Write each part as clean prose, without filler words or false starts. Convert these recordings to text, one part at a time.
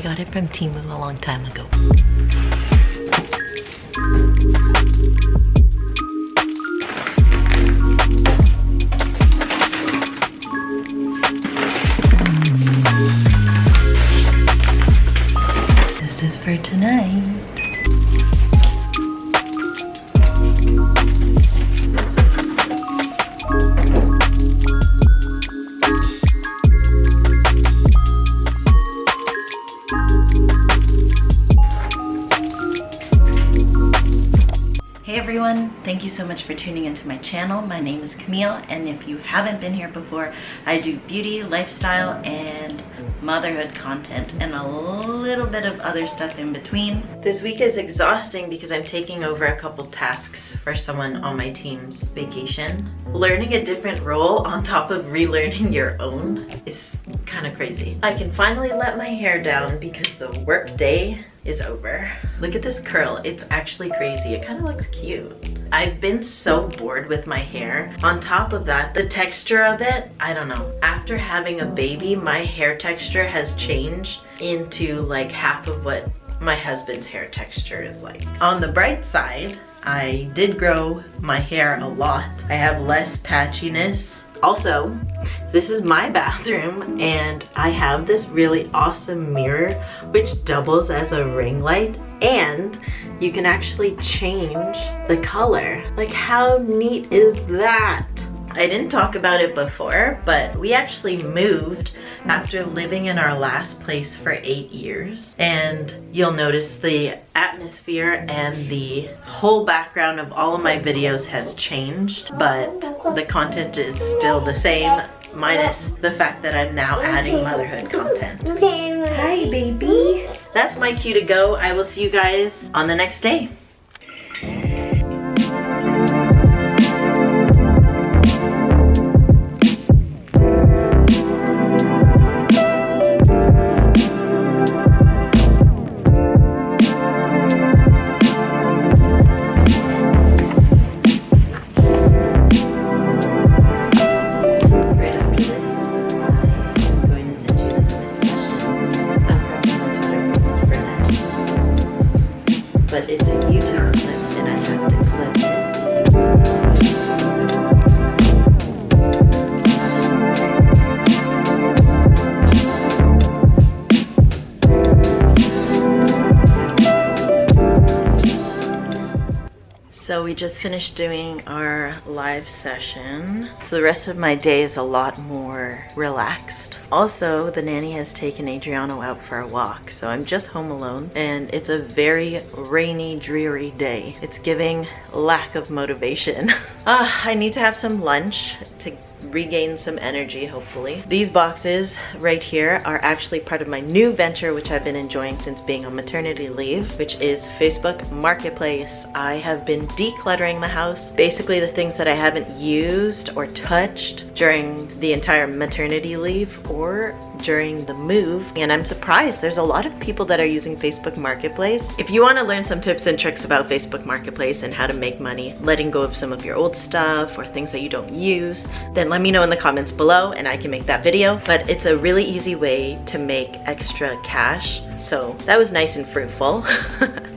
got it from Temu a long time ago. This is for tonight. Hey everyone, thank you so much for tuning into my channel. My name is Camille, and if you haven't been here before, I do beauty, lifestyle, and motherhood content, and a little bit of other stuff in between. This week is exhausting because I'm taking over a couple tasks for someone on my team's vacation. Learning a different role on top of relearning your own is kind of crazy. I can finally let my hair down because the work day is over. Look at this curl, it's actually crazy. It kind of looks cute. I've been so bored with my hair. On top of that, the texture of it, I don't know. After having a baby, my hair texture has changed into like half of what my husband's hair texture is like. On the bright side, I did grow my hair a lot. I have less patchiness. Also, this is my bathroom, and I have this really awesome mirror which doubles as a ring light, and you can actually change the color. Like, how neat is that? I didn't talk about it before, but we actually moved after living in our last place for 8 years. And you'll notice the atmosphere and the whole background of all of my videos has changed, but the content is still the same, minus the fact that I'm now adding motherhood content. Hi, baby. That's my cue to go. I will see you guys on the next day. But it's a YouTube clip and I have to clip it. So we just finished doing our live session. So the rest of my day is a lot more relaxed. Also, the nanny has taken Adriano out for a walk, so I'm just home alone, and it's a very rainy, dreary day. It's giving lack of motivation. I need to have some lunch to regain some energy, hopefully. These boxes right here are actually part of my new venture, which I've been enjoying since being on maternity leave, which is Facebook Marketplace. I have been decluttering the house, basically the things that I haven't used or touched during the entire maternity leave or during the move, and I'm surprised there's a lot of people that are using Facebook Marketplace. If you want to learn some tips and tricks about Facebook Marketplace and how to make money letting go of some of your old stuff or things that you don't use, then let me know in the comments below and I can make that video. But it's a really easy way to make extra cash, so that was nice and fruitful.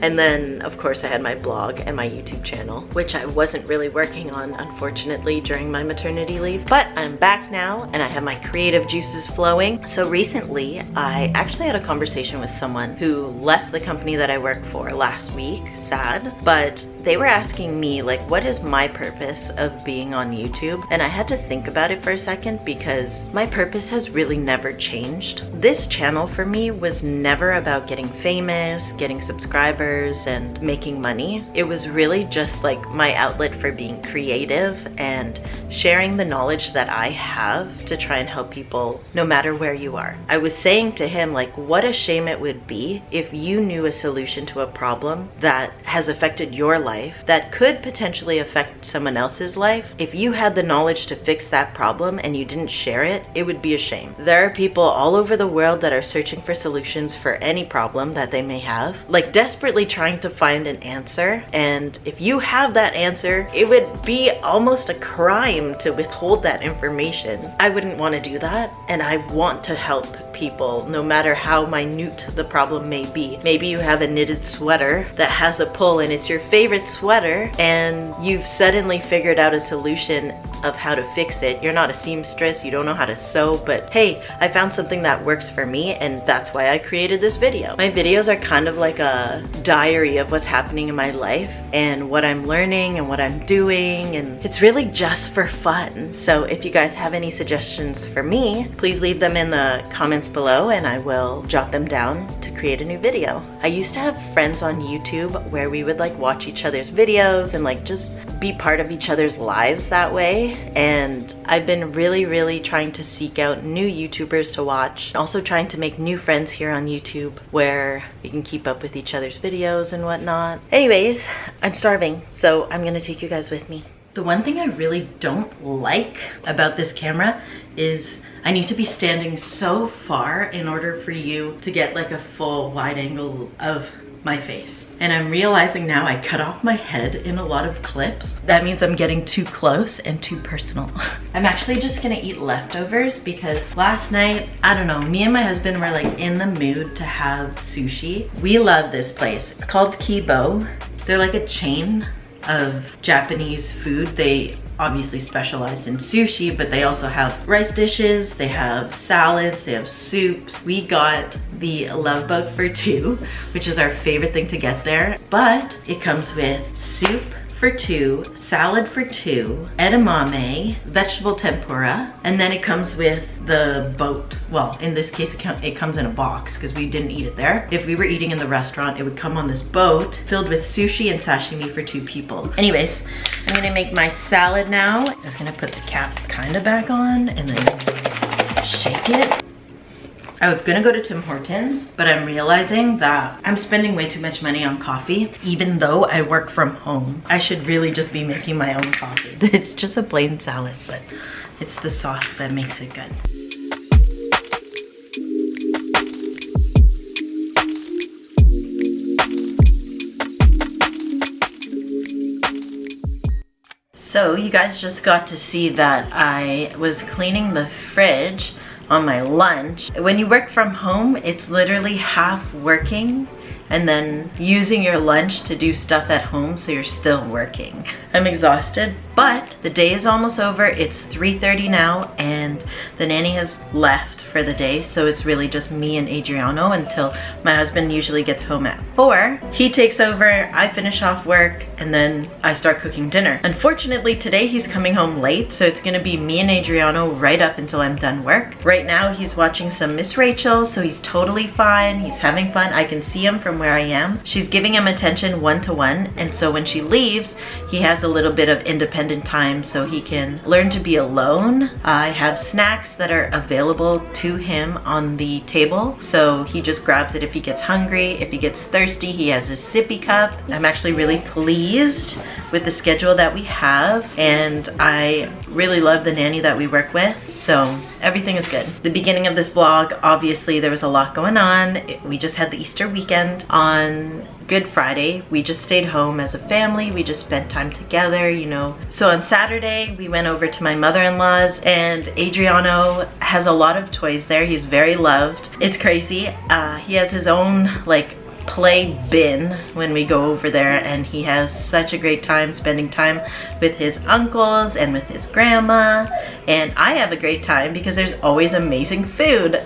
And then of course I had my blog and my YouTube channel, which I wasn't really working on, unfortunately, during my maternity leave, but I'm back now and I have my creative juices flowing. So recently I actually had a conversation with someone who left the company that I work for last week, sad, but they were asking me like, what is my purpose of being on YouTube? And I had to think about it for a second because my purpose has really never changed. This channel for me was never about getting famous, getting subscribers, and making money. It was really just like my outlet for being creative and sharing the knowledge that I have to try and help people no matter where you are. I was saying to him like, what a shame it would be if you knew a solution to a problem that has affected your life, that could potentially affect someone else's life. If you had the knowledge to fix that problem and you didn't share it, it would be a shame. There are people all over the world that are searching for solutions for any problem that they may have, like desperately trying to find an answer. And if you have that answer, it would be almost a crime to withhold that information. I wouldn't want to do that, and I want to help people, no matter how minute the problem may be. Maybe you have a knitted sweater that has a pull and it's your favorite sweater, and you've suddenly figured out a solution of how to fix it. You're not a seamstress, you don't know how to sew, but hey, I found something that works for me, and that's why I created this video. My videos are kind of like a diary of what's happening in my life and what I'm learning and what I'm doing, and it's really just for fun. So if you guys have any suggestions for me, please leave them in the comments below and I will jot them down to create a new video. I used to have friends on YouTube where we would like watch each other's videos and like just be part of each other's lives that way, and I've been really trying to seek out new YouTubers to watch. Also trying to make new friends here on YouTube where we can keep up with each other's videos and whatnot. Anyways, I'm starving, so I'm gonna take you guys with me. The one thing I really don't like about this camera is I need to be standing so far in order for you to get like a full wide angle of my face. And I'm realizing now I cut off my head in a lot of clips. That means I'm getting too close and too personal. I'm actually just gonna eat leftovers because last night, I don't know, me and my husband were like in the mood to have sushi. We love this place. It's called Kibo. They're like a chain of Japanese food. They obviously specialize in sushi, but they also have rice dishes, they have salads, they have soups. We got the love bug for two, which is our favorite thing to get there, but it comes with soup for two, salad for two, edamame, vegetable tempura, and then it comes with the boat. Well, in this case, it comes in a box because we didn't eat it there. If we were eating in the restaurant, it would come on this boat filled with sushi and sashimi for two people. Anyways, I'm gonna make my salad now. I'm just gonna put the cap kind of back on and then shake it. I was gonna go to Tim Hortons, but I'm realizing that I'm spending way too much money on coffee. Even though I work from home, I should really just be making my own coffee. It's just a plain salad, but it's the sauce that makes it good. So you guys just got to see that I was cleaning the fridge on my lunch. When you work from home, it's literally half working and then using your lunch to do stuff at home, so you're still working. I'm exhausted, but the day is almost over. It's 3:30 now and the nanny has left for the day, so it's really just me and Adriano until my husband usually gets home at 4. He takes over, I finish off work, and then I start cooking dinner. Unfortunately, today he's coming home late, so it's gonna be me and Adriano right up until I'm done work. Right now, he's watching some Miss Rachel, so he's totally fine. He's having fun. I can see him from where I am. She's giving him attention one-to-one, and so when she leaves, he has a little bit of independent time so he can learn to be alone. I have snacks that are available to him on the table, so he just grabs it if he gets hungry. If he gets thirsty, he has his sippy cup. I'm actually really pleased with the schedule that we have, and I really love the nanny that we work with, so everything is good. The beginning of this vlog, obviously there was a lot going on. We just had the Easter weekend. On Good Friday, we just stayed home as a family. We just spent time together, you know. So on Saturday, we went over to my mother-in-law's, and Adriano has a lot of toys there. He's very loved. It's crazy. He has his own like play bin when we go over there, and he has such a great time spending time with his uncles and with his grandma, and I have a great time because there's always amazing food.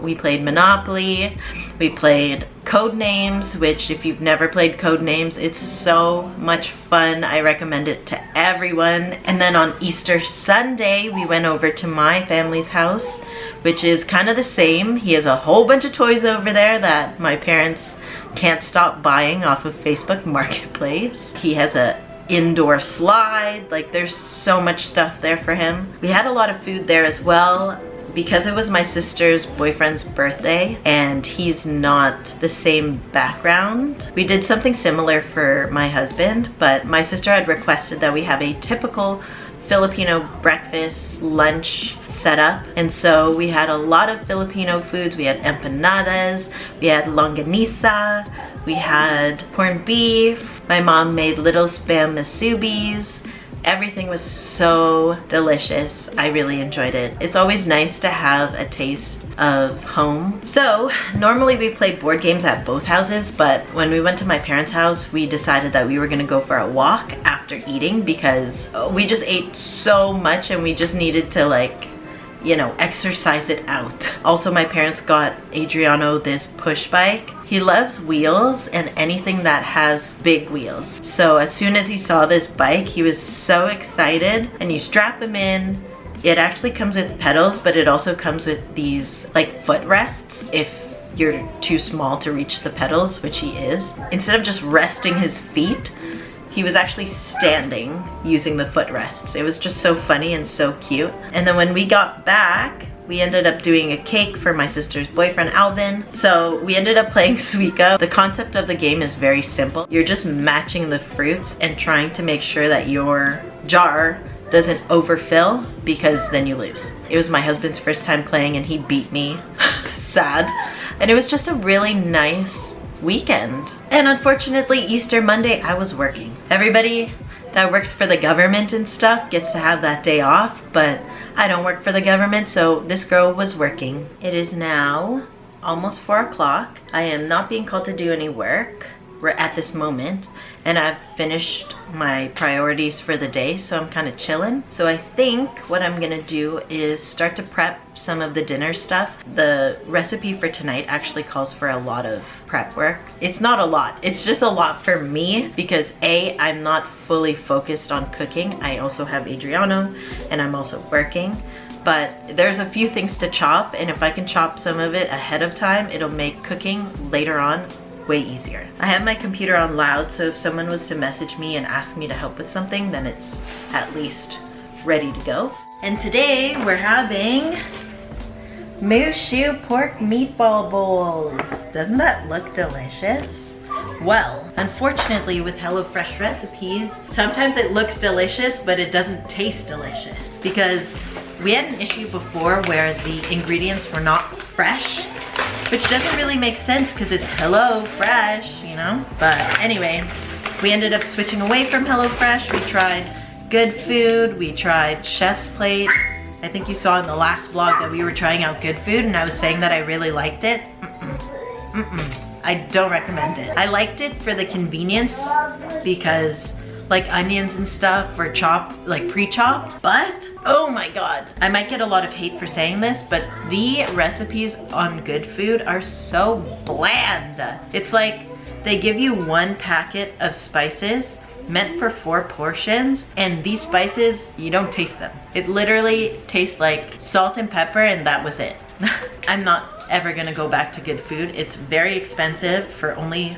We played Monopoly, we played Codenames, which if you've never played Codenames, it's so much fun. I recommend it to everyone. And then on Easter Sunday, we went over to my family's house, which is kind of the same. He has a whole bunch of toys over there that my parents can't stop buying off of Facebook Marketplace. He has a indoor slide, like there's so much stuff there for him. We had a lot of food there as well. Because it was my sister's boyfriend's birthday and he's not the same background, we did something similar for my husband, but my sister had requested that we have a typical Filipino breakfast lunch setup, and so we had a lot of Filipino foods. We had empanadas, we had longanisa, we had corned beef, my mom made little spam musubis, Everything was so delicious. I really enjoyed it. It's always nice to have a taste of home. So normally we play board games at both houses, but when we went to my parents' house, we decided that we were gonna go for a walk after eating because we just ate so much and we just needed to, like, you know, exercise it out. Also, my parents got Adriano this push bike. He loves wheels and anything that has big wheels. So as soon as he saw this bike, he was so excited, and you strap him in. It actually comes with pedals, but it also comes with these like footrests if you're too small to reach the pedals, which he is. Instead of just resting his feet, he was actually standing using the footrests. It was just so funny and so cute. And then when we got back, we ended up doing a cake for my sister's boyfriend, Alvin. So we ended up playing Suika. The concept of the game is very simple. You're just matching the fruits and trying to make sure that your jar doesn't overfill, because then you lose. It was my husband's first time playing and he beat me. Sad. And it was just a really nice weekend. And unfortunately, Easter Monday, I was working. Everybody that works for the government and stuff gets to have that day off, but I don't work for the government, so this girl was working. It is now almost 4 o'clock. I am not being called to do any work at this moment, and I've finished my priorities for the day, so I'm kind of chilling. So I think what I'm gonna do is start to prep some of the dinner stuff. The recipe for tonight actually calls for a lot of prep work. It's not a lot, it's just a lot for me because A, I'm not fully focused on cooking. I also have Adriano and I'm also working. But there's a few things to chop, and if I can chop some of it ahead of time, it'll make cooking later on way easier. I have my computer on loud, so if someone was to message me and ask me to help with something, then it's at least ready to go. And today we're having Mushu pork meatball bowls. Doesn't that look delicious? Well, unfortunately with HelloFresh recipes, sometimes it looks delicious, but it doesn't taste delicious. Because we had an issue before where the ingredients were not fresh, which doesn't really make sense because it's HelloFresh, you know? But anyway, we ended up switching away from HelloFresh. We tried Good Food, we tried Chef's Plate. I think you saw in the last vlog that we were trying out Good Food and I was saying that I really liked it. I don't recommend it. I liked it for the convenience because like onions and stuff were chopped, like pre-chopped, but oh my god. I might get a lot of hate for saying this, but the recipes on Good Food are so bland. It's like they give you 1 packet of spices meant for 4 portions, and these spices, you don't taste them. It literally tastes like salt and pepper and that was it. I'm not ever gonna go back to Good Food. It's very expensive for only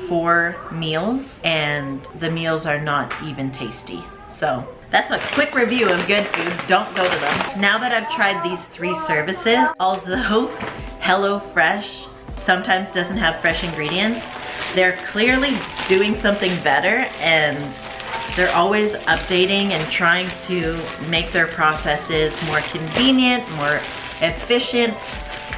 4 meals, and the meals are not even tasty. So that's a quick review of Good Food. Don't go to them. Now that I've tried these 3 services, although HelloFresh sometimes doesn't have fresh ingredients, they're clearly doing something better, and they're always updating and trying to make their processes more convenient, more efficient,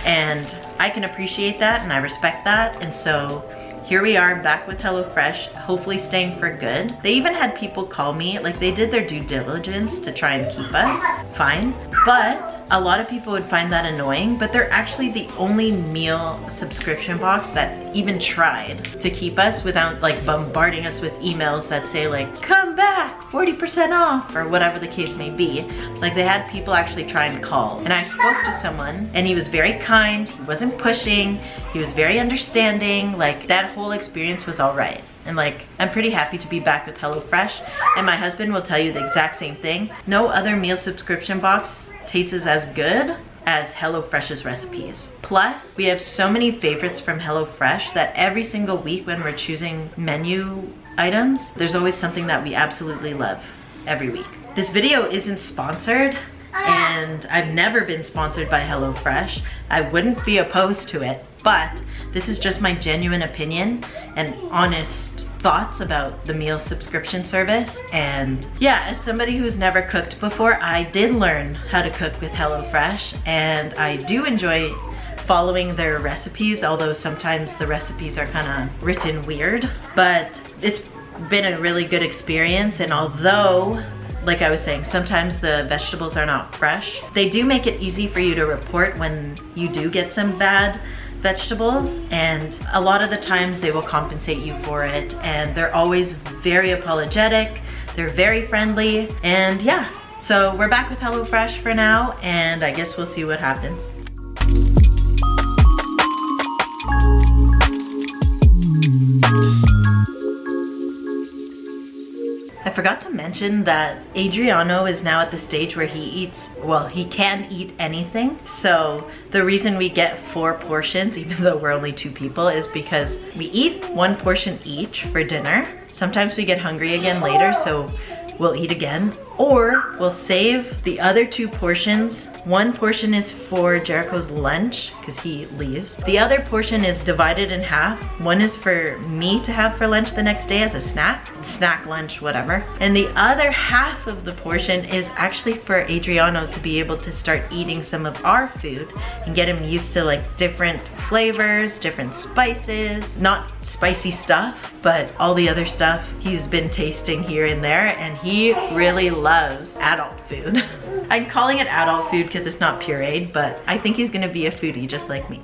and I can appreciate that and I respect that. And so here we are back with HelloFresh, hopefully staying for good. They even had people call me, like they did their due diligence to try and keep us, fine. But a lot of people would find that annoying, but they're actually the only meal subscription box that even tried to keep us without like bombarding us with emails that say like, come back, 40% off, or whatever the case may be. Like they had people actually try and call. And I spoke to someone and he was very kind, he wasn't pushing, he was very understanding, like that whole experience was all right. And like, I'm pretty happy to be back with HelloFresh, and my husband will tell you the exact same thing. No other meal subscription box tastes as good as HelloFresh's recipes. Plus, we have so many favorites from HelloFresh that every single week when we're choosing menu items, there's always something that we absolutely love every week. This video isn't sponsored, and I've never been sponsored by HelloFresh. I wouldn't be opposed to it, but this is just my genuine opinion and honest thoughts about the meal subscription service. And yeah, as somebody who's never cooked before, I did learn how to cook with HelloFresh, and I do enjoy following their recipes, although sometimes the recipes are kind of written weird, but it's been a really good experience. And although like I was saying, sometimes the vegetables are not fresh. They do make it easy for you to report when you do get some bad vegetables, and a lot of the times they will compensate you for it, and they're always very apologetic, they're very friendly, and yeah. So we're back with HelloFresh for now, and I guess we'll see what happens. I forgot to mention that Adriano is now at the stage where he eats, well, he can eat anything. So the reason we get 4 portions, even though we're only 2 people, is because we eat 1 portion each for dinner. Sometimes we get hungry again later, so we'll eat again, or we'll save the other 2 portions. 1 portion is for Jericho's lunch, because he leaves. The other portion is divided in half. 1 is for me to have for lunch the next day as a snack lunch, whatever. And the other half of the portion is actually for Adriano to be able to start eating some of our food and get him used to like different flavors, different spices, not spicy stuff, but all the other stuff he's been tasting here and there, and he really loves adult food. I'm calling it adult food because it's not pureed, but I think he's gonna be a foodie just like me.